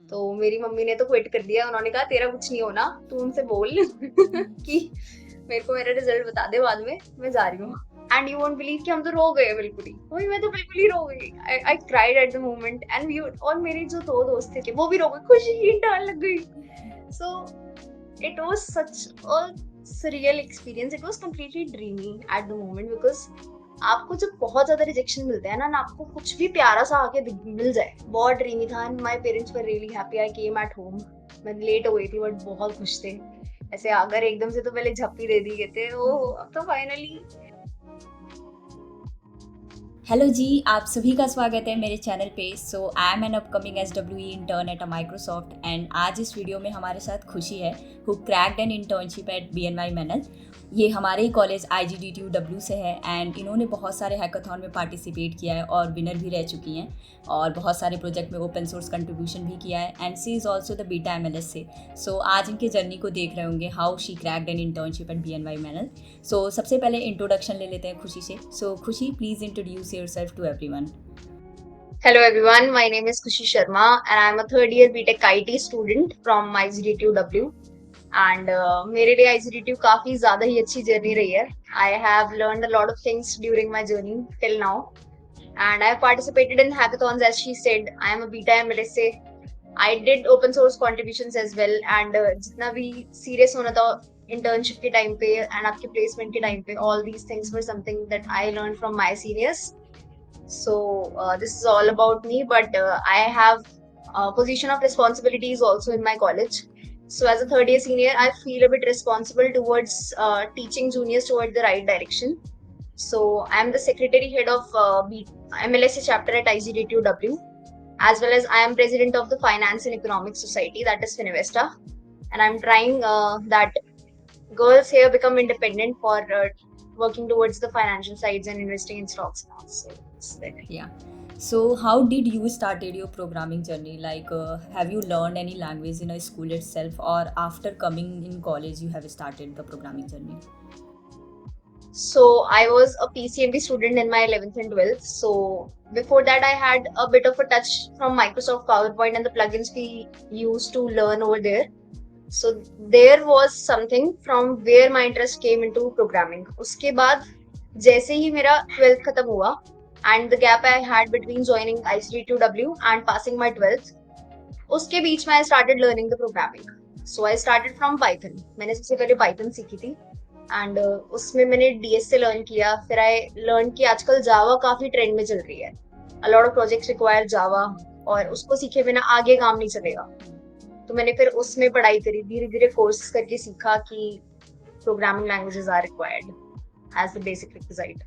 तो मेरी मम्मी ने तो क्विट कर दिया, उन्होंने कहा तेरा कुछ नहीं होना, तू उनसे बोल कि मेरे को मेरा रिजल्ट बता दे बाद में, मैं जा रही हूँ। एंड यू वोंट बिलीव कि हम तो रो गए बिल्कुल ही, वही मैं तो बिल्कुल ही रो गई। I cried at the moment and we, और मेरे जो दो दोस्त थे वो भी रो गए, खुशी इंटर्न लग गई। सो it was such a surreal experience. It was completely dreamy at the moment because आपको जब बहुत ज्यादा रिजेक्शन मिलते हैं ना, आपको कुछ भी प्यारा सा आके मिल जाए, बहुत ड्रीमी था। And my parents were really happy. I came at home, मैं लेट हो गई थी बट बहुत खुश थे। ऐसे अगर एकदम से तो पहले झप्पी दे दी गए थे, ओ अब तो फाइनली। हेलो जी, आप सभी का स्वागत है मेरे चैनल पे। So I am an upcoming SWE intern at Microsoft and आज इस वीडियो में हमारे साथ खुशी है who cracked an internship at BNY Mellon. ये हमारे ही कॉलेज IGDTUW से है एंड इन्होंने बहुत सारे हैकाथॉन में पार्टिसिपेट किया है और विनर भी रह चुकी हैं और बहुत सारे प्रोजेक्ट में ओपन सोर्स कंट्रीब्यूशन भी किया है and she is also the beta MLS से। सो आज इनके जर्नी को देख रहे होंगे how she cracked an internship at BNY Mellon. So सबसे पहले इंट्रोडक्शन ले लेते हैं खुशी से। So Khushi, please introduce yourself to everyone. Hello everyone, my name is Kushi Sharma and I am a third year BTech IT student from IGDTUW. And मेरे लिए IGDTU काफी ज्यादा ही अच्छी जर्नी रही है। I have learned a lot of things during my journey till now and I have participated in hackathons as she said. I am a beta MLSA। I did open source contributions as well and जितना भी serious होना था internship के time पे and आपके placement के time पे, all these things were something that I learn from my seniors. So this is all about me, but I have a position of responsibilities also in my college. So as a third year senior, I feel a bit responsible towards teaching juniors toward the right direction. So I am the secretary head of MLSA chapter at IGDTUW, as well as I am president of the Finance and Economics Society, that is Fininvesta, and I'm trying that girls here become independent for working towards the financial sides and investing in stocks now. So it's that. Yeah. So how did you started your programming journey? Like, have you learned any language in a school itself, or after coming in college you have started the programming journey? So I was a PCMB student in my 11th and 12th. So before that, I had a bit of a touch from Microsoft PowerPoint and the plugins we used to learn over there. So there was something from where my interest came into programming. उसके बाद जैसे ही मेरा 12th खत्म हुआ and the gap I had between joining ICT2W and passing my 12th, उसके बीच में I started learning the programming. So I started from Python. मैंने सबसे पहले Python सीखी थी एंड उसमें मैंने DS से लर्न किया। फिर आई लर्न कि आजकल जावा काफी ट्रेंड में चल रही है, a lot of projects require Java, और उसको सीखे बिना आगे काम नहीं चलेगा। तो मैंने फिर उसमें पढ़ाई करी, धीरे धीरे कोर्स करके सीखा कि programming languages are required as the basic requisite.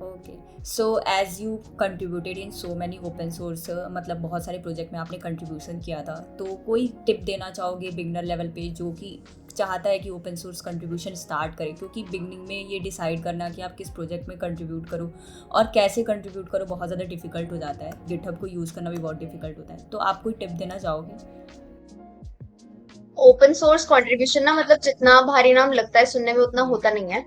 Okay, so as you contributed in so many open source, मतलब बहुत सारे प्रोजेक्ट में आपने कंट्रीब्यूशन किया था, तो कोई टिप देना चाहोगे बिगनर लेवल पे जो कि चाहता है कि ओपन सोर्स कंट्रीब्यूशन स्टार्ट करे? क्योंकि बिगनिंग में ये डिसाइड करना कि आप किस प्रोजेक्ट में कंट्रीब्यूट करो और कैसे कंट्रीब्यूट करो बहुत ज़्यादा डिफिकल्ट हो जाता है। गिटहब को यूज़ करना भी बहुत डिफिकल्ट होता है, तो आप कोई टिप देना चाहोगे? ओपन सोर्स कंट्रीब्यूशन ना, मतलब जितना भारी नाम लगता है सुनने में उतना होता नहीं है।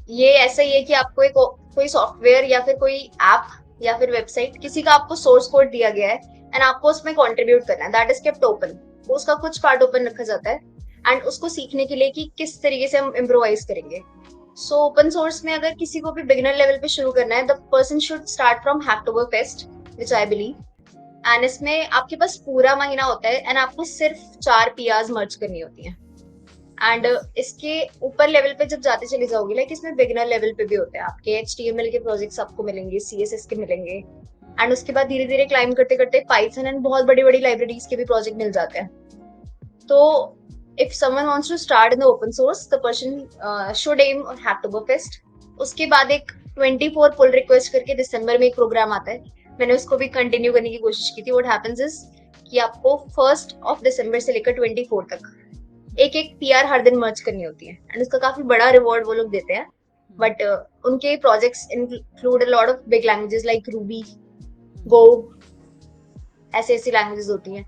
ये ऐसा ही है कि आपको एक कोई सॉफ्टवेयर या फिर कोई ऐप या फिर वेबसाइट, किसी का आपको सोर्स कोड दिया गया है एंड आपको उसमें कंट्रीब्यूट करना है, दैट इज केप्ट ओपन। उसका कुछ पार्ट ओपन रखा जाता है एंड उसको सीखने के लिए कि किस तरीके से हम इम्प्रोवाइज करेंगे। सो ओपन सोर्स में अगर किसी को भी बिगिनर लेवल पे शुरू करना है, the person should start from Hacktoberfest, which I believe. And इसमें आपके पास पूरा महीना होता है एंड आपको सिर्फ 4 PRs मर्ज करनी होती है। एंड इसके ऊपर लेवल पे जब जाते चले जाओगे, लाइक इसमें बिगिनर लेवल पे भी होते हैं, आपके HTML के प्रोजेक्ट्स आपको मिलेंगे, CSS के मिलेंगे, एंड उसके बाद धीरे धीरे क्लाइम करते करते पाइथन एंड बहुत बड़ी बड़ी लाइब्रेरीज के भी प्रोजेक्ट मिल जाते हैं। तो if someone wants to start in the open source, the person should am Hacktoberfest. उसके बाद एक 24 पुल रिक्वेस्ट करके दिसंबर में एक प्रोग्राम आता है, मैंने उसको भी कंटिन्यू करने की कोशिश की थी। व्हाट हैपेंस इज कि आपको 1 दिसंबर से लेकर 24 तक एक एक PR हर दिन मर्ज करनी होती है एंड उसका काफी बड़ा रिवॉर्ड वो लोग देते हैं। बट उनके projects include a lot of big languages like Ruby, Go, ऐसे ऐसी लैंग्वेजेस होती हैं।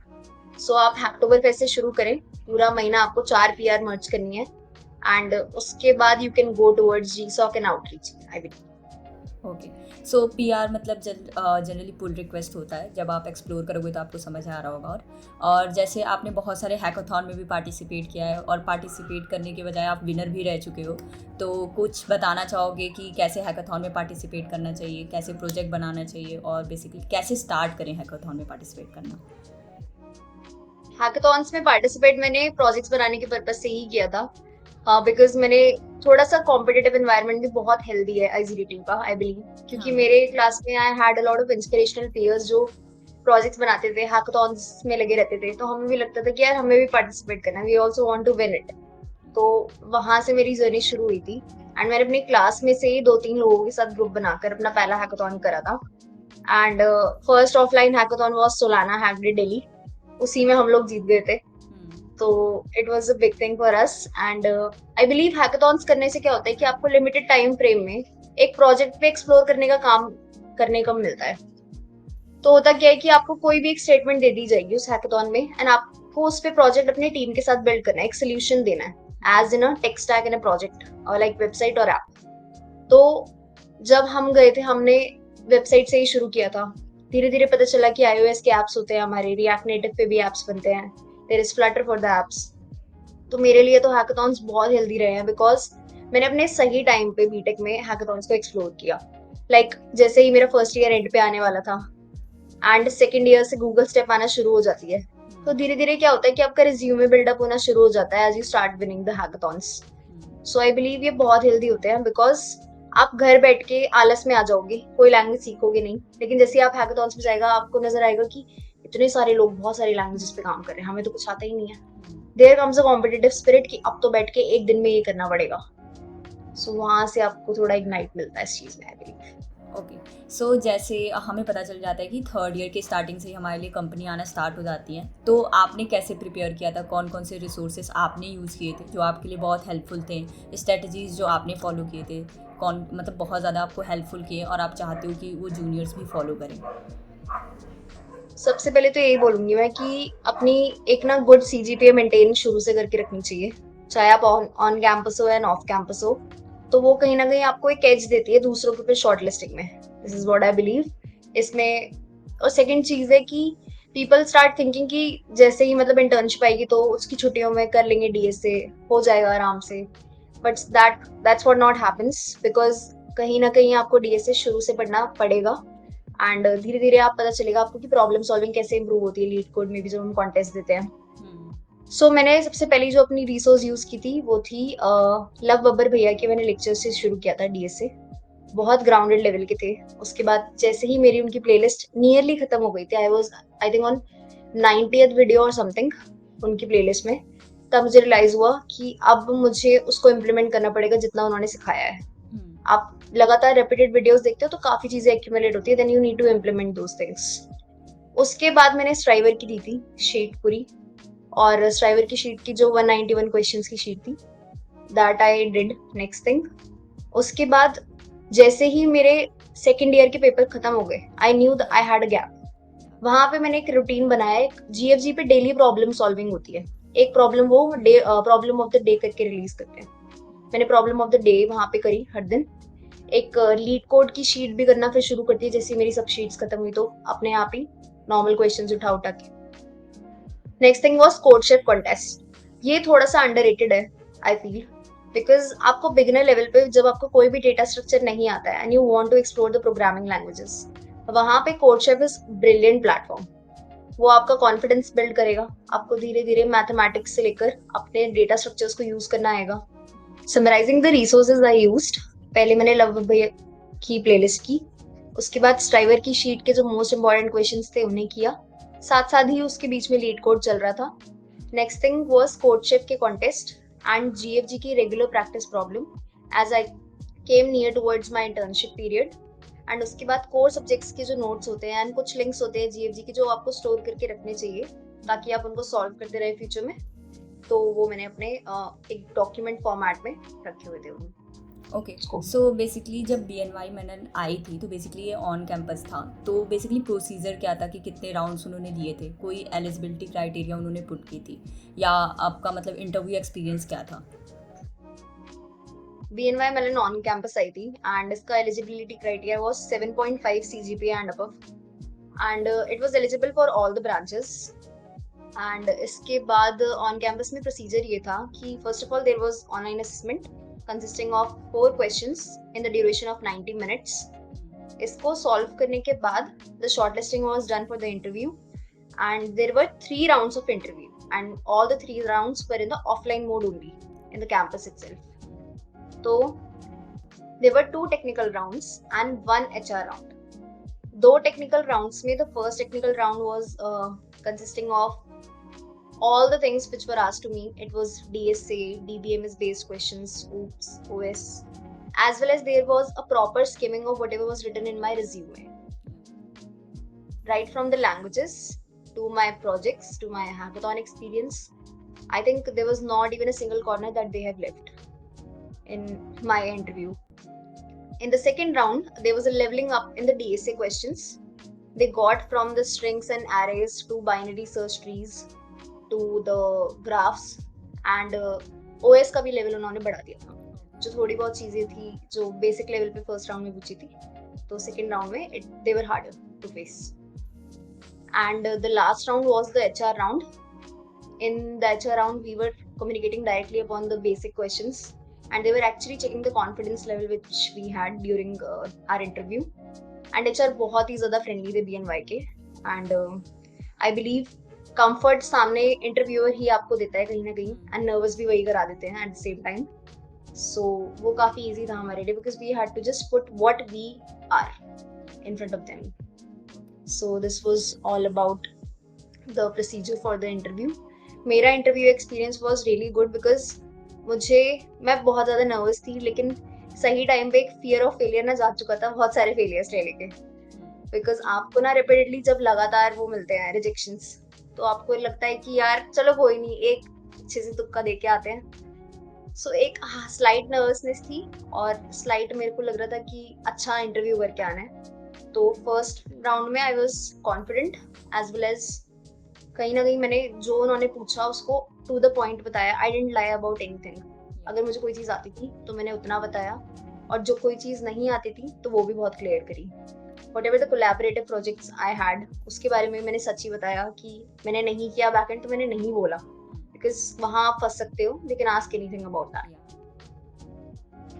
सो आप हैकटोबरफेस्ट से शुरू करें, पूरा महीना आपको 4 PR मर्ज करनी है एंड उसके बाद you can go towards GSOC and outreach, I believe. Okay, so PR मतलब जनरली पुल रिक्वेस्ट होता है, जब आप एक्सप्लोर करोगे तो आपको समझ आ रहा होगा। और जैसे आपने बहुत सारे हैकाथॉन में भी पार्टिसिपेट किया है और पार्टिसिपेट करने के बजाय आप विनर भी रह चुके हो, तो कुछ बताना चाहोगे कि कैसे हैकाथॉन में पार्टिसिपेट करना चाहिए, कैसे प्रोजेक्ट बनाना चाहिए और बेसिकली कैसे स्टार्ट करें हैकाथॉन में पार्टिसिपेट करना? हैकाथॉन्स में पार्टिसिपेट मैंने प्रोजेक्ट्स बनाने के पर्पज से ही किया था, बिकॉज मैंने थोड़ा सा कॉम्पिटिटिव एनवायरनमेंट भी बहुत हेल्दी है आईजीडीटी का, आई बिलीव, क्योंकि हाँ। मेरे क्लास में I had a lot of inspirational peers जो प्रोजेक्ट्स बनाते थे, हैकाथॉन्स में लगे रहते थे, तो हमें भी लगता था कि यार हमें भी पार्टिसिपेट करना है, we also want to win it. तो वहां से मेरी जर्नी शुरू हुई थी, एंड मैंने अपनी क्लास में से ही 2-3 लोगों के साथ ग्रुप बनाकर अपना पहला हैकाथॉन करा था। And first offline hackathon was Solana HackDay Delhi, उसी में हम लोग जीत गए थे। तो it was a big thing for us, and I believe hackathons करने से क्या होता है कि आपको लिमिटेड टाइम फ्रेम में एक प्रोजेक्ट पे एक्सप्लोर करने का काम करने का मिलता है। तो होता क्या है कि आपको कोई भी एक स्टेटमेंट दे दी जाएगी उस हैकाथॉन में, एंड आपको उस पे प्रोजेक्ट अपनी टीम के साथ बिल्ड करना है, एक सोल्यूशन देना है as in a tech stack in a project और लाइक वेबसाइट और ऐप। तो जब हम गए थे, हमने वेबसाइट से ही शुरू किया था। धीरे धीरे पता चला कि iOS के एप्स होते हैं, हमारे रिएक्ट नेटिव पे भी एप्स बनते हैं, there is Flutter for the apps. तो मेरे लिए तो हैकाथॉन्स बहुत हेल्दी रहे हैं, बिकॉज मैंने अपने सही टाइम पे बीटेक में हैकाथॉन्स को एक्सप्लोर किया। जैसे ही मेरा फर्स्ट ईयर एंड पे आने वाला था एंड सेकेंड ईयर से गूगल स्टेप आना शुरू हो जाती है, तो धीरे धीरे क्या होता है कि आपका रिज्यूमे बिल्डअप होना शुरू हो जाता है as you start winning the hackathons. So I believe ये बहुत हेल्दी होते हैं, बिकॉज आप घर बैठ के आलस में आ जाओगे, कोई लैंग्वेज सीखोगे नहीं, लेकिन जैसे आप हैकाथॉन्स में जाएगा आपको नजर आएगा कि इतने सारे लोग बहुत सारी लैंग्वेजेस पे काम कर रहे हैं, हमें तो कुछ आता ही नहीं है। There comes a competitive spirit कि अब तो बैठ के एक दिन में ये करना पड़ेगा। सो वहां से आपको थोड़ा इग्नाइट मिलता है इस चीज में, आई बिलीव। ओके, सो जैसे हमें पता चल जाता है कि थर्ड ईयर के स्टार्टिंग से ही हमारे लिए कंपनी आना स्टार्ट हो जाती है, तो आपने कैसे प्रिपेयर किया था, कौन कौन से रिसोर्सेज आपने यूज़ किए थे जो आपके लिए बहुत हेल्पफुल थे, स्ट्रेटजीज जो आपने फॉलो किए थे, कौन मतलब बहुत ज़्यादा आपको हेल्पफुल किए और आप चाहते हो कि वो जूनियर्स भी फॉलो करें? सबसे पहले तो यही बोलूंगी मैं कि अपनी एक ना गुड सीजीपीए मेंटेन शुरू से करके रखनी चाहिए, चाहे आप ऑन ऑन कैंपस हो या ऑफ कैंपस हो। तो वो कहीं ना कहीं आपको एक एज देती है दूसरों के ऊपर शॉर्ट लिस्टिंग में, this is what I believe इसमें। और सेकंड चीज है कि पीपल स्टार्ट थिंकिंग कि जैसे ही मतलब इंटर्नशिप आएगी तो उसकी छुट्टियों में कर लेंगे डीएसए, हो जाएगा आराम से। But that's what not happens, because कहीं ना कहीं आपको डीएसए शुरू से पढ़ना पड़ेगा, एंड धीरे धीरे आप पता चलेगा आपको कि प्रॉब्लम सॉल्विंग कैसे इंप्रूव होती है लीड कोड में भी, जो हम कॉन्टेस्ट देते हैं। सो मैंने सबसे पहली जो अपनी रिसोर्स यूज की थी वो थी लव बब्बर भैया के, मैंने लेक्चर से शुरू किया था डीएसए, बहुत ग्राउंडेड लेवल के थे। उसके बाद जैसे ही मेरी उनकी प्लेलिस्ट नियरली खत्म हो गई थी, I think on 90th video और समथिंग उनकी प्लेलिस्ट में, तब मुझे रियलाइज हुआ कि अब मुझे उसको इम्प्लीमेंट करना पड़ेगा जितना उन्होंने सिखाया है। आप लगातार रिपीटेड वीडियोस देखते हो तो काफी चीजें एक्यूमुलेट होती है, then you need to implement those things. उसके बाद मैंने स्ट्राइवर की दी थी शीट पूरी, और स्ट्राइवर की शीट की जो 191 क्वेश्चंस की शीट थी, that I did next thing. उसके बाद जैसे ही मेरे सेकेंड ईयर के पेपर खत्म हो गए, I knew I had a gap. वहां पे मैंने एक रूटीन बनाया, एक जीएफजी पे डेली प्रॉब्लम सॉल्विंग होती है, एक प्रॉब्लम वो day problem of the day करके रिलीज करते हैं। मैंने प्रॉब्लम ऑफ द डे वहां पे करी हर दिन। एक लीड कोड की शीट भी करना फिर शुरू करती है, जैसे मेरी सब शीट्स खत्म हुई तो अपने आप ही नॉर्मल क्वेश्चंस उठा उठा के। Next thing was code chef contest. ये थोड़ा सा अंडररेटेड है आई फील, बिकॉज आपको बिगिनर लेवल पे जब आपको कोई भी डेटा स्ट्रक्चर नहीं आता है and you want to explore the programming languages, वहां पे CodeChef is brilliant platform. वो आपका कॉन्फिडेंस बिल्ड करेगा, आपको धीरे धीरे मैथमेटिक्स से लेकर अपने डेटा स्ट्रक्चर्स को यूज करना आएगा। Summarizing the resources I used, पहले मैंने लव भैया की प्लेलिस्ट की, उसके बाद स्ट्राइवर की शीट के जो मोस्ट इंपॉर्टेंट क्वेश्चंस थे उन्हें किया, साथ साथ ही उसके बीच में लीड कोड चल रहा था। नेक्स्ट थिंग वाज कोडशिप के कॉन्टेस्ट एंड जीएफजी की regular practice problem as I came near towards my internship period. And उसके बाद कोर सब्जेक्ट्स के जो नोट्स होते हैं एंड कुछ लिंक्स होते हैं जीएफजी के जो आपको स्टोर करके रखने चाहिए ताकि आप उनको सॉल्व करते रहे फ्यूचर में, तो वो मैंने अपने एक डॉक्यूमेंट फॉर्मेट में रखे हुए थे उन्हें। ओके, सो बेसिकली जब BNY मैनन आई थी तो बेसिकली ये ऑन कैंपस था, तो बेसिकली प्रोसीजर क्या था कि कितने राउंड्स उन्होंने लिए थे, कोई एलिजिबिलिटी क्राइटेरिया उन्होंने पुट की थी, या आपका मतलब इंटरव्यू एक्सपीरियंस क्या था? BNY मेलन ऑन कैंपस आई थी एंड इसका eligibility criteria was 7.5 CGPA and above and it was eligible for all the branches. And इसके बाद ऑन कैंपस में प्रोसीजर ये था कि first of all there was online assessment consisting of 4 questions in the duration of 90 minutes. इसको सॉल्व करने के बाद the shortlisting was done for the interview and there were 3 rounds of interview and all the 3 rounds were in the offline mode only in the campus itself. तो there were 2 technical rounds and 1 HR round. 2 technical rounds में the first technical round was consisting of all the things which were asked to me. It was DSA, DBMS based questions, OOPS, OS, as well as there was a proper skimming of whatever was written in my resume. Right from the languages to my projects to my hackathon experience, I think there was not even a single corner that they have left in my interview. In the second round, there was a leveling up in the DSA questions. They got from the strings and arrays to binary search trees to the graphs and OS का भी level उन्होंने बढ़ा दिया था। जो थोड़ी बहुत चीजें थी जो बेसिक लेवल पे फर्स्ट राउंड में पूछी थी, तो सेकेंड राउंड में they were harder to face. And the last round was the HR round. In the HR round, we were communicating directly upon the basic questions. And they were actually checking the confidence level which we had during our interview. And HR बहुत ही ज़्यादा friendly थे BNY के. And I believe comfort सामने interviewer ही आपको देता है कहीं ना कहीं, and nervous भी वही करा देते हैं at the same time. So वो काफ़ी easy था हमारे लिए because we had to just put what we are in front of them. So this was all about the procedure for the interview. मेरा interview experience was really good because मैं बहुत ज़्यादा nervous थी, लेकिन सही टाइम पे एक fear of failure ना जा चुका था बहुत सारे फेलियर्स ले लेके। बिकॉज आपको ना रिपीटेडली जब लगातार वो मिलते हैं रिजेक्शंस, तो आपको लगता है कि यार चलो कोई नहीं, एक अच्छे से तुक्का दे के आते हैं। सो एक स्लाइट नर्वसनेस थी और स्लाइट मेरे को लग रहा था कि अच्छा इंटरव्यू करके आना है। तो फर्स्ट राउंड में I was confident as well as कहीं ना कहीं मैंने जो उन्होंने पूछा उसको टू द पॉइंट बताया। I didn't lie about anything. अगर मुझे कोई चीज़ आती थी तो मैंने उतना बताया, और जो कोई चीज़ नहीं आती थी तो वो भी बहुत क्लियर करी। whatever the collaborative projects I had, उसके बारे में मैंने सच्ची बताया कि मैंने नहीं किया बैकएंड, तो मैंने नहीं बोला, बिकॉज वहाँ आप फंस सकते हो, लेकिन आस्क एनीथिंग अबाउट दैट।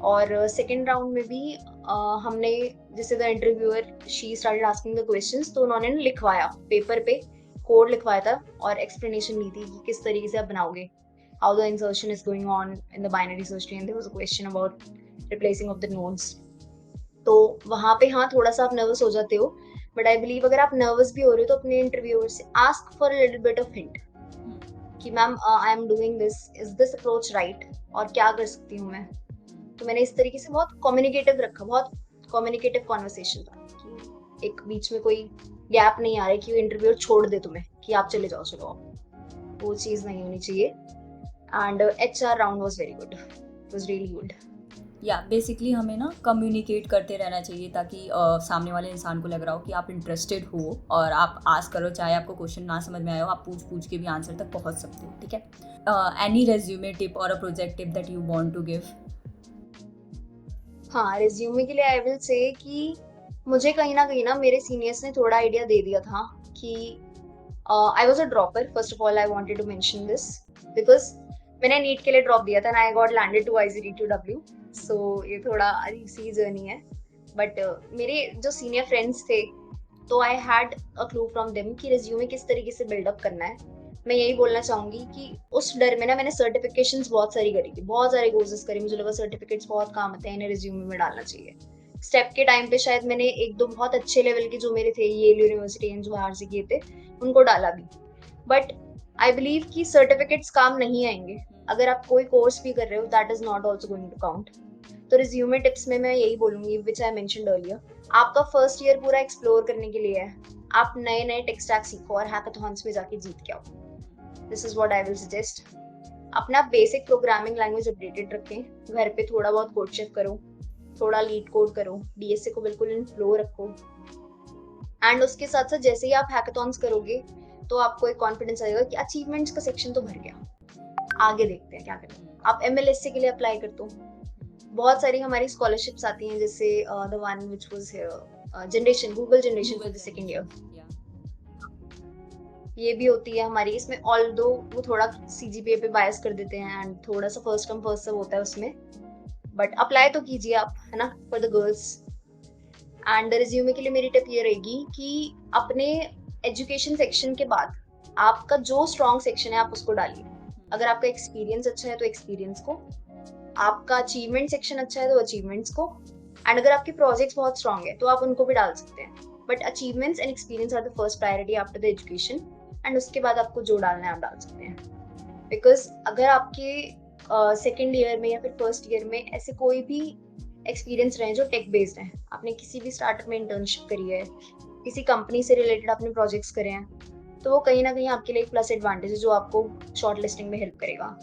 और सेकेंड राउंड में भी हमने जैसे the interviewer she started asking the questions, तो उन्होंने लिखवाया पेपर पे, कोड लिखवाया था और एक्सप्लेनेशन दी थी कि किस तरीके से आप बनाओगे, how the insertion is going on in the binary search tree, and there was a question about replacing of the nodes. तो वहाँ पे हाँ थोड़ा सा आप नर्वस हो जाते हो, बट आई बिलीव अगर आप नर्वस भी हो रहे हो तो अपने इंटरव्यूअर से ask for a little bit of hint कि ma'am I am doing this, is this approach right, और क्या कर सकती हूँ मैं। तो मैंने इस तरीके से बहुत कम्युनिकेटिव रखा, बहुत कम्युनिकेटिव कॉन्वर्सेशन था कि एक बीच में कोई गैप नहीं आ रहा कि इंटरव्यूअर छोड़ दे तुम्हें कि आप चले जाओ, चलो आप, वो चीज़ नहीं होनी चाहिए। And HR round was very good, it was really good. या बेसिकली हमें ना कम्युनिकेट करते रहना चाहिए ताकि सामने वाले इंसान को लग रहा हो कि आप इंटरेस्टेड हो और आप आस्क करो, चाहे आपको क्वेश्चन ना समझ में आए हो, आप पूछ के भी आंसर तक पहुंच सकते हो, ठीक है। एनी रेज्यूमे टिप और a project tip that you want to give? हाँ, रिज्यूमे के लिए आई विल से कि मुझे कहीं ना मेरे सीनियर्स ने थोड़ा आइडिया दे दिया था कि I was a dropper. First of all I wanted to mention this because मैंने नीट के लिए ड्रॉप दिया था, I got landed to ICT2W, so ये थोड़ा अजीब सी जर्नी है। बट मेरे जो सीनियर फ्रेंड्स थे, तो आई had a clue from them कि रिज्यूमे किस तरीके से बिल्डअप करना है। मैं यही बोलना चाहूंगी कि उस डर में ना मैंने सर्टिफिकेशंस बहुत सारी करी थी, बहुत सारे कोर्सेज करे, मुझे लगा सर्टिफिकेट्स बहुत काम आते हैं, इन्हें रिज्यूमे में डालना चाहिए। स्टेप के टाइम पे शायद मैंने एक दो बहुत अच्छे लेवल के जो मेरे थे, येल यूनिवर्सिटी जो बाहर से किए थे, उनको डाला भी। बट आई बिलीव कि सर्टिफिकेट्स काम नहीं आएंगे अगर आप कोई कोर्स भी कर रहे हो, that is not also going to count. तो रिज्यूमे टिप्स में मैं यही बोलूंगी विच आई मेंशन्ड अर्लियर, आपका फर्स्ट ईयर पूरा एक्सप्लोर करने के लिए है। आप नए नए टेक स्टैक सीखो और हैकाथॉन्स में जाके जीत के आओ। This is what I will suggest. अपना बेसिक प्रोग्रामिंग लैंग्वेज अपडेटेड रखें, घर पे थोड़ा बहुत कोड चेक करो, थोड़ा लीड कोड करो, DSA को बिल्कुल इन फ्लो रखो, एंड उसके साथ साथ जैसे ही आप हैकाथॉन्स करोगे तो आपको एक कॉन्फिडेंस आएगा कि अचीवमेंट्स का सेक्शन तो भर गया, आगे देखते हैं क्या करें। आप MLSC के लिए अप्लाई कर दो, बहुत सारी हमारी स्कॉलरशिप्स आती हैं, जैसे the one which was generation, Google generation for the second year, ये भी होती है हमारी। इसमें ऑल्दो वो थोड़ा सीजीपीए पे बायस कर देते हैं एंड थोड़ा सा फर्स्ट कम फर्स्ट सर्व होता है उसमें, बट अप्लाई तो कीजिए आप, है ना, for the girls. And resume के लिए मेरी टिप ये रहेगी कि अपने एजुकेशन सेक्शन के बाद आपका जो स्ट्रॉन्ग सेक्शन है आप उसको डालिए। अगर आपका एक्सपीरियंस अच्छा है तो एक्सपीरियंस को, आपका अचीवमेंट सेक्शन अच्छा है तो अचीवमेंट्स को, एंड अगर आपके प्रोजेक्ट्स बहुत स्ट्रॉन्ग है तो आप उनको भी डाल सकते हैं। But achievements and experience are the first priority after the education, and उसके बाद आपको जो डालना है आप डाल सकते हैं। बिकॉज अगर आपके सेकेंड ईयर में या फिर फर्स्ट ईयर में ऐसे कोई भी एक्सपीरियंस रहे जो टेक बेस्ड है, आपने किसी भी स्टार्टअप में इंटर्नशिप करी है, किसी कंपनी से रिलेटेड आपने प्रोजेक्ट्स करे हैं, तो वो कहीं ना कहीं आपके लिए एक प्लस एडवांटेज है जो आपको शॉर्ट लिस्टिंग में हेल्प करेगा।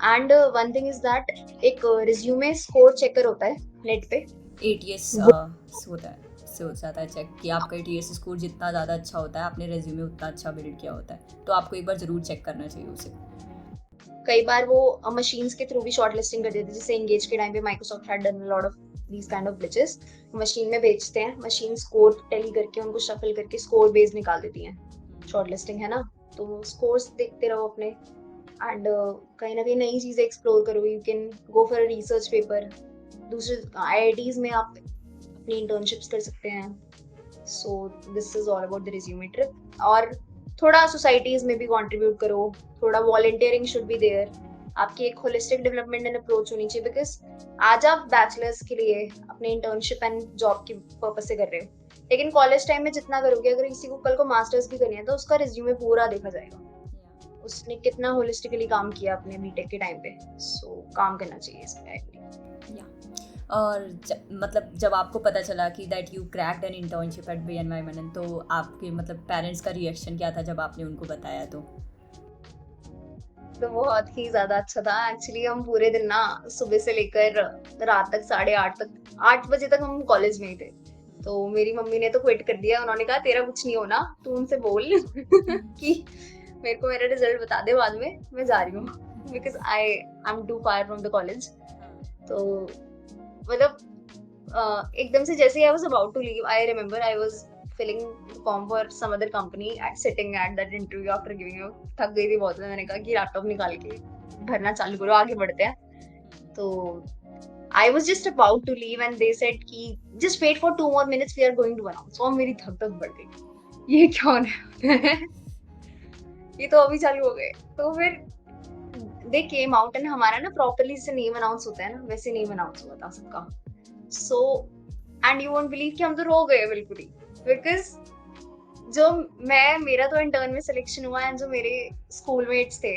And one thing is that एक रिज्यूमे स्कोर चेकर होता है नेट पे, एटीएस होता है, से हो जाता है चेक कि आपका एटीएस स्कोर जितना ज़्यादा अच्छा होता है, आपने रेज्यूमे उतना अच्छा बिल्ड किया होता है, तो आपको एक बार ज़रूर चेक करना चाहिए उसे। कई बार वो मशीन्स के थ्रू भी शॉर्ट लिस्टिंग कर देते हैं, जैसे एंगेज के टाइम पे Microsoft had done a lot of these kind of glitches. Machine में भेजते हैं, मशीन स्कोर टैली करके उनको शफल करके स्कोर बेस निकाल देती हैं, शॉर्ट लिस्टिंग है ना। तो स्कोर्स देखते रहो अपने, एंड कहीं ना कहीं नई चीजें एक्सप्लोर करो। You can go for a research paper, दूसरे आईआईटीज में आप अपनी इंटर्नशिप्स कर सकते हैं। So this is all about the resume trip. और थोड़ा सोसाइटीज में भी कंट्रीब्यूट करो, थोड़ा वॉलंटियरिंग शुड बी देयर। आपकी एक होलिस्टिक डेवलपमेंट एंड अप्रोच होनी चाहिए, बिकॉज आज आप बैचलर्स के लिए अपने इंटर्नशिप एंड जॉब की पर्पज से कर रहे हो, लेकिन कॉलेज टाइम में जितना करोगे, अगर किसी को कल को मास्टर्स भी करनी है तो उसका रिज्यूमे पूरा देखा जाएगा, उसने कितना होलिस्टिकली काम किया अपने बीटेक के टाइम पे। सो काम करना चाहिए इस पे। और मतलब जब आपको पता चला कि that you cracked an internship at BNY Menon, तो आपके मतलब पेरेंट्स का रिएक्शन क्या था जब आपने उनको बताया? तो बहुत ही ज्यादा अच्छा था। एक्चुअली हम पूरे दिन ना सुबह से लेकर रात तक 8:30 तक, 8 बजे तक हम कॉलेज में ही थे। तो मेरी मम्मी ने तो क्विट कर दिया, उन्होंने कहा तेरा कुछ नहीं होना, तू उनसे बोल कि मेरे को मेरा रिजल्ट बता दे बाद में, मैं जा रही हूँ, because I am too far from the college. तो मतलब एकदम से जैसे I was about to leave, I remember I was filling the form for some other company sitting at that interview after giving up, थक गई थी बहुत। मैंने कहा कि लैपटॉप निकाल के भरना चालू करो, आगे बढ़ते हैं। तो I was just about to leave and they said कि just wait for 2 more minutes, we are going to announce। और मेरी धक धक बढ़ गई, ये क्या होने है ये तो अभी चालू हो गए। तो फिर they came out and हमारा ना प्रॉपरली से नेम अनाउंस होता है ना, वैसे नेम अनाउंस हुआ था सबका। So and you won't believe कि हम तो रो गए बिल्कुल ही, बिकॉज जो मेरा तो इंटर्न में सिलेक्शन हुआ है, जो मेरे स्कूल मेट्स थे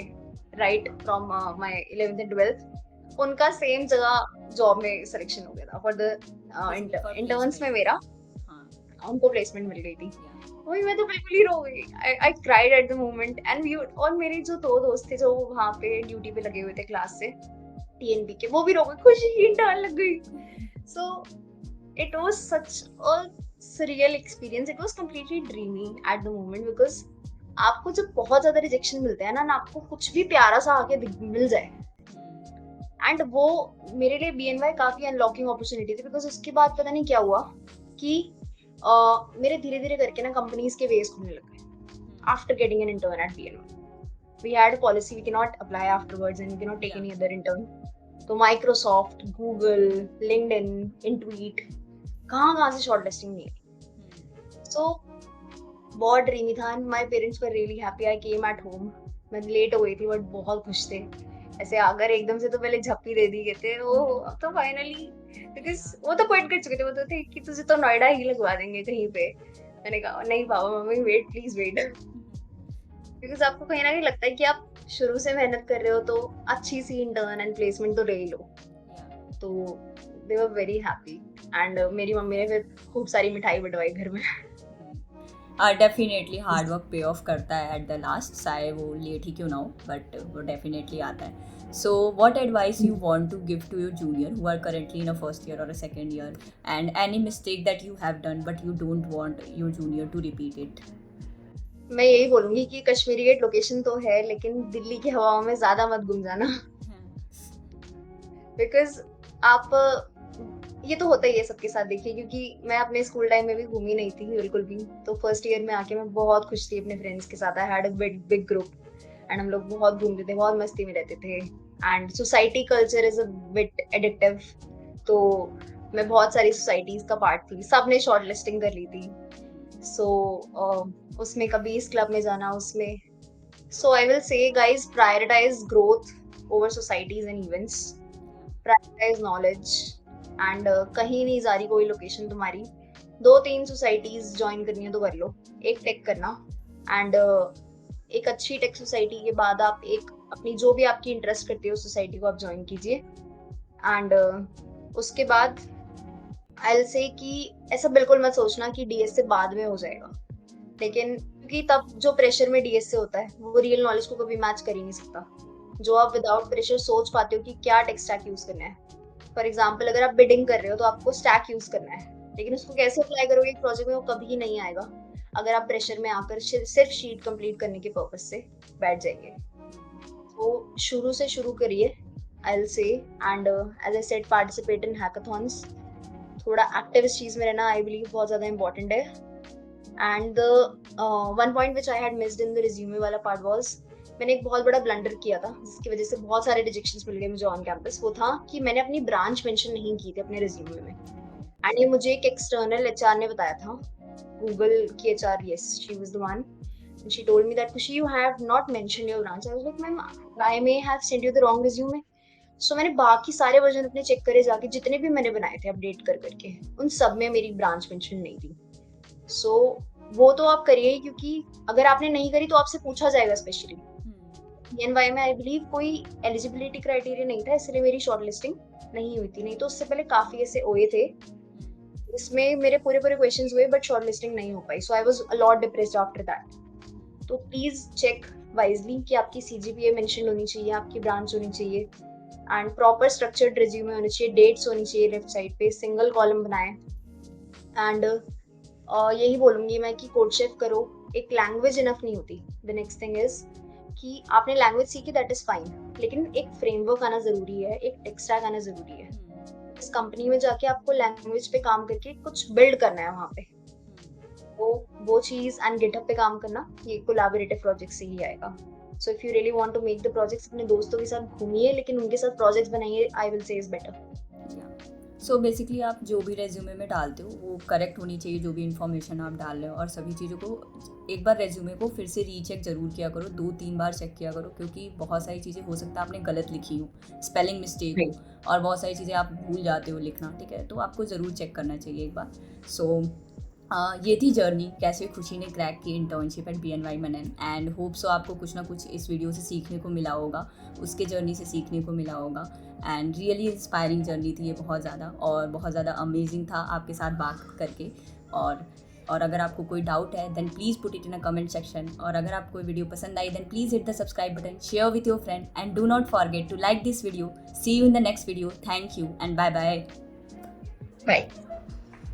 right from my 11th and 12th, उनका सेम जगह जॉब में सिलेक्शन हो गया था फॉर द इंटर्न्स में मेरा, उनको प्लेसमेंट मिल गई थी। वही मैं तो बिल्कुल ही रो गई, I cried at the moment. And we, और मेरे जो 2 दोस्त थे जो वहां पे ड्यूटी पे लगे हुए थे क्लास से टीएनपी के, वो भी रो गए, खुशी इंटर्न लग गई। सो it was such a surreal experience, it was completely dreamy at the moment, because आपको जब बहुत ज्यादा रिजेक्शन मिलते हैं ना आपको कुछ भी प्यारा सा आके मिल जाए, एंड वो मेरे लिए BNY काफी अनलॉकिंग अपॉर्चुनिटी थी। बिकॉज उसके बाद पता नहीं क्या हुआ कि मेरे धीरे धीरे करके ना कंपनीज के वेज खुलने लग गए after getting an intern at BNY। We had policy, we can not apply afterwards and we can not take any other intern. तो माइक्रोसॉफ्ट, गूगल, लिंक्डइन, इनट्वीट, कहाँ से शॉर्ट लिस्टिंग नहीं है। सो बहुत ड्रीमी था and my parents were really happy. I came at home, मैं late हो गई थी बट बहुत खुश थे। ऐसे आकर एकदम से तो पहले झप्पी दे दी, कहते ओ अब तो फाइनली, बिकॉज वो तो क्विट कर चुके थे, वो तो थे कि तुझे तो नोएडा ही लगवा देंगे कहीं पे। मैंने कहा नहीं पापा मम्मी वेट, प्लीज वेट, बिकॉज आपको कहीं ना कहीं लगता है कि आप शुरू से मेहनत कर रहे हो तो अच्छी सी इंटर्न एंड प्लेसमेंट तो ले ही लो। तो दे वर वेरी हैप्पी एंड मेरी मम्मी ने फिर खूब सारी मिठाई बंटवाई घर में। डेफिनेटली हार्ड वर्क पे ऑफ करता है एट द लास्ट, चाहे वो लेट ही क्यों ना हो, बट वो डेफिनेटली आता है। So what advice you want to give to your junior who are currently in a first year और a second year, and any mistake that you have done but you don't want your junior to repeat it? मैं यही बोलूंगी कि Kashmiri gate location तो है, लेकिन दिल्ली की हवाओं में ज्यादा मत घूम जाना, बिकॉज आप ये तो होता ही है सबके साथ, देखिए, क्योंकि मैं अपने स्कूल टाइम में भी घूमी नहीं थी बिल्कुल भी। तो फर्स्ट ईयर में आके मैं बहुत खुश थी अपने फ्रेंड्स के साथ। आई had a big big group and हम लोग बहुत घूमते थे, बहुत मस्ती में रहते थे। And society culture is a bit addictive. तो मैं बहुत सारी सोसाइटीज का पार्ट थी, सबने शॉर्ट लिस्टिंग कर ली थी। सो उसमें कभी इस क्लब में जाना, उसमें। So I will say guys, prioritize growth over societies and events, prioritize knowledge. And कहीं नहीं जा रही कोई लोकेशन तुम्हारी, 2-3 सोसाइटीज ज्वाइन करनी है तो कर लो। एक टेक करना, एंड एक अच्छी टेक सोसाइटी के बाद आप एक अपनी जो भी आपकी इंटरेस्ट करती है उस सोसाइटी को आप ज्वाइन कीजिए। एंड उसके बाद आई विल से कि ऐसा बिल्कुल मत सोचना कि डीएस से बाद में हो जाएगा, लेकिन क्योंकि तब जो प्रेशर में डीएस से होता है वो रियल नॉलेज को कभी मैच कर ही नहीं सकता। जो आप विदाउट प्रेशर सोच पाते हो कि क्या टेक स्टैक यूज करना है। फॉर एग्जाम्पल, अगर आप बिडिंग कर रहे हो तो आपको स्टैक यूज करना है, लेकिन उसको कैसे अप्लाई करोगे एक प्रोजेक्ट में, वो कभी नहीं आएगा अगर आप प्रेशर में आकर सिर्फ शीट कंप्लीट करने के पर्पज से बैठ जाएंगे। तो शुरू से शुरू करिए, I will say. And as I said, participate in hackathons. थोड़ा एक्टिव इस चीज में रहना आई बिलीव बहुत ज्यादा इंपॉर्टेंट है। And the one point which I had missed in the resume वाला पार्ट वाज, मैंने एक बहुत बड़ा ब्लंडर किया था जिसकी वजह से बहुत सारे रिजेक्शंस मिल गए मुझे ऑन कैंपस। वो था कि मैंने अपनी ब्रांच मेंशन नहीं की थी अपने रिज्यूमे में। एंड ये मुझे एक एक्सटर्नल एचआर ने बताया था, गूगल की HR, yes, she was the one. And she told me that, Kushi, you have not mentioned your branch. I was like, ma'am, I may have sent you the wrong resume. So मैंने बाकी सारे version अपने check करे जाके, जितने भी मैंने बनाए थे अपडेट कर करके, उन सब में मेरी ब्रांच मेंशन नहीं थी। सो वो तो आप करिए, क्योंकि अगर आपने नहीं करी तो आपसे पूछा जाएगा स्पेशली। पीएनवाई में आई बिलीव कोई एलिजिबिलिटी क्राइटेरिया नहीं था, इसलिए मेरी शॉर्ट लिस्टिंग नहीं हुई थी। नहीं तो उससे पहले काफी ऐसे ओए थे, इसमें मेरे पूरे पूरे क्वेश्चंस हुए बट शॉर्ट लिस्टिंग नहीं हो पाई। So I was a lot depressed after that. तो प्लीज चेक वाइजली कि आपकी सीजीपीए मेंशन होनी चाहिए, आपकी ब्रांच होनी चाहिए, एंड प्रॉपर स्ट्रक्चर्ड रिज्यूमे होनी चाहिए, डेट्स होनी चाहिए लेफ्ट साइड पे, सिंगल कॉलम बनाए। एंड यही बोलूंगी मैं कि कोड शेफ करो। एक लैंग्वेज इनफ नहीं होती। द नेक्स्ट थिंग इज कि आपने लैंग्वेज सीखी, दैट इज फाइन, लेकिन एक फ्रेमवर्क आना जरूरी है, एक टेक स्टैक आना जरूरी है। इस कंपनी में जाके आपको लैंग्वेज पे काम करके कुछ बिल्ड करना है वहाँ पे। वो चीज एंड गिटहब पे काम करना, ये कोलैबोरेटिव प्रोजेक्ट से ही आएगा। So if you really want to make the projects, अपने दोस्तों के साथ घूमिए, लेकिन उनके साथ प्रोजेक्ट्स बनाइए, आई विल से इज बेटर। सो बेसिकली आप जो भी रेज्यूमे में डालते हो वो करेक्ट होनी चाहिए, जो भी इन्फॉर्मेशन आप डाल रहे हो, और सभी चीज़ों को एक बार रेज्यूमे को फिर से रीचेक ज़रूर किया करो, 2-3 बार चेक किया करो, क्योंकि बहुत सारी चीज़ें हो सकता है आपने गलत लिखी हो, स्पेलिंग मिस्टेक हो, और बहुत सारी चीज़ें आप भूल जाते हो लिखना, ठीक है, तो आपको ज़रूर चेक करना चाहिए एक बार। सो ये थी जर्नी, कैसे खुशी ने क्रैक की internship at BNY Manan, and hope so आपको कुछ ना कुछ इस वीडियो से सीखने को मिला होगा, उसके जर्नी से सीखने को मिला होगा। एंड रियली इंस्पायरिंग जर्नी थी ये, बहुत ज़्यादा, और बहुत ज़्यादा अमेजिंग था आपके साथ बात करके। और अगर आपको कोई डाउट है then please put it in a comment section, और अगर आपको वीडियो पसंद आई then please hit the subscribe button, share with your friend, and do not forget to like this video. See you in the next video. Thank you and bye bye. Bye.